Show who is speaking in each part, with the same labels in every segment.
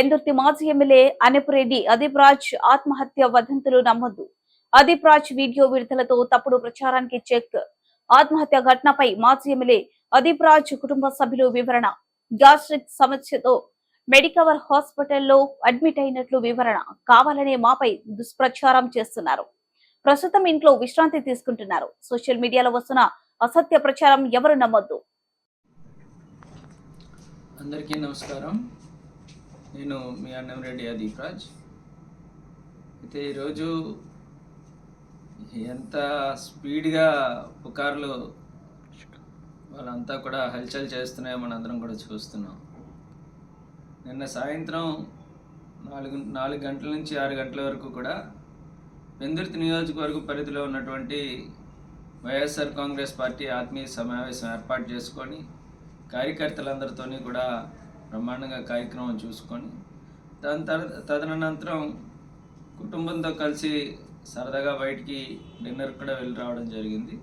Speaker 1: పెందుర్తి మాజీ ఎమ్మెల్యే అనపురెడ్డి అదీప్ రాజ్ ఆత్మహత్య వదంతులు నమ్మొద్దు. అదీప్ రాజ్ వీడియో విడుదలతో తప్పుడు ప్రచారానికి చెక్. ఆత్మహత్య ఘటనపై మాజీ ఎమ్మెల్యే అదీప్ రాజ్ కుటుంబ సభ్యులు వివరణ. గ్యాస్ట్రిక్ సమస్యతో మెడికవర్ హాస్పిటల్లో అడ్మిట్ అయినట్లు వివరణ. కావాలనే మాపై దుష్ప్రచారం చేస్తున్నారు. ప్రస్తుతం ఇంట్లో విశ్రాంతి తీసుకుంటున్నారు. సోషల్ మీడియాలో వస్తున్న అసత్య ప్రచారం ఎవరు నమ్మొద్దు.
Speaker 2: అందరికీ నమస్కారం. నేను మీ అనపురెడ్డి అదీప్ రాజ్. అయితే ఈరోజు ఎంత స్పీడ్గా పుకార్లు వాళ్ళంతా కూడా హల్చల్ చేస్తున్నాయో మనందరం కూడా చూస్తున్నాం. నిన్న సాయంత్రం 4 గంటల నుంచి 6 గంటల వరకు కూడా పెందుర్తి నియోజకవర్గ పరిధిలో ఉన్నటువంటి వైఎస్ఆర్ కాంగ్రెస్ పార్టీ ఆత్మీయ సమావేశం ఏర్పాటు చేసుకొని కార్యకర్తలందరితో కూడా బ్రహ్మాండంగా కార్యక్రమం చూసుకొని తదనంతరం కుటుంబంతో కలిసి సరదాగా బయటికి డిన్నర్ కూడా వెళ్ళి రావడం జరిగింది.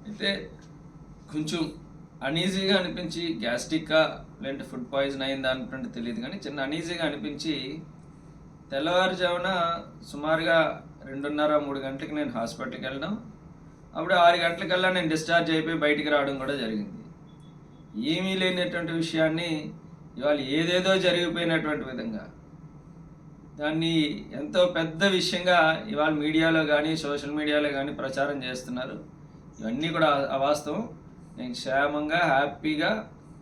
Speaker 2: అయితే కొంచెం అనీజీగా అనిపించి, గ్యాస్ట్రిక్కా లేదంటే ఫుడ్ పాయిజన్ అయిందా అనుకుంటే తెలియదు, కానీ చిన్న అనీజీగా అనిపించి తెల్లవారుజామున సుమారుగా 2:30-3 గంటలకి నేను హాస్పిటల్కి వెళ్ళడం, అప్పుడు 6 గంటలకల్లా నేను డిశ్చార్జ్ అయిపోయి బయటికి రావడం కూడా జరిగింది. ఏమీ లేనటువంటి విషయాన్ని ఇవాళ ఏదేదో జరిగిపోయినటువంటి విధంగా దాన్ని ఎంతో పెద్ద విషయంగా ఇవాళ మీడియాలో కానీ సోషల్ మీడియాలో కానీ ప్రచారం చేస్తున్నారు. ఇవన్నీ కూడా అవాస్తవం. నేను క్షేమంగా హ్యాపీగా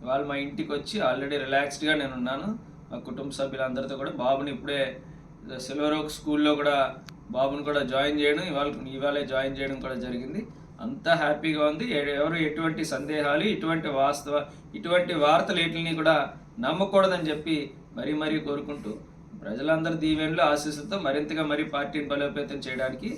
Speaker 2: ఇవాళ మా ఇంటికి వచ్చి ఆల్రెడీ రిలాక్స్డ్గా నేను ఉన్నాను. మా కుటుంబ సభ్యులందరితో కూడా బాబుని ఇప్పుడే సిల్వర్ ఓక్ స్కూల్లో కూడా బాబుని కూడా జాయిన్ చేయడం, ఇవాళే జాయిన్ చేయడం కూడా జరిగింది. అంతా హ్యాపీగా ఉంది. ఎవరు ఎటువంటి సందేహాలు, ఇటువంటి వార్తలు వీటిని కూడా నమ్మకూడదని చెప్పి మరీ కోరుకుంటూ, ప్రజలందరి దీవెనలు ఆశీస్సులతో మరింతగా పార్టీని బలోపేతం చేయడానికి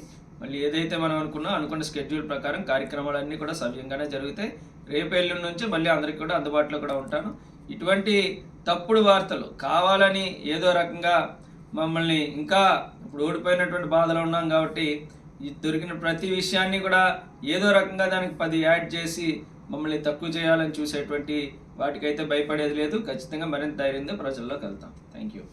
Speaker 2: మళ్ళీ ఏదైతే మనం అనుకున్న స్కెడ్యూల్ ప్రకారం కార్యక్రమాలన్నీ కూడా సవ్యంగానే జరుగుతాయి. రేపు ఎల్లుండి నుంచి మళ్ళీ అందరికీ కూడా అందుబాటులో కూడా ఉంటాను. ఇటువంటి తప్పుడు వార్తలు కావాలని ఏదో రకంగా మమ్మల్ని ఇంకా ఇప్పుడు ఓడిపోయినటువంటి బాధలో ఉన్నాం కాబట్టి దొరికిన ప్రతి విషయాన్ని కూడా ఏదో రకంగా దానికి 10 యాడ్ చేసి మమ్మల్ని తక్కువ చేయాలని చూసేటువంటి వాటికైతే భయపడేది లేదు. ఖచ్చితంగా మరింత ధైర్యంగా ప్రజల్లోకి వెళ్తాం. Thank you.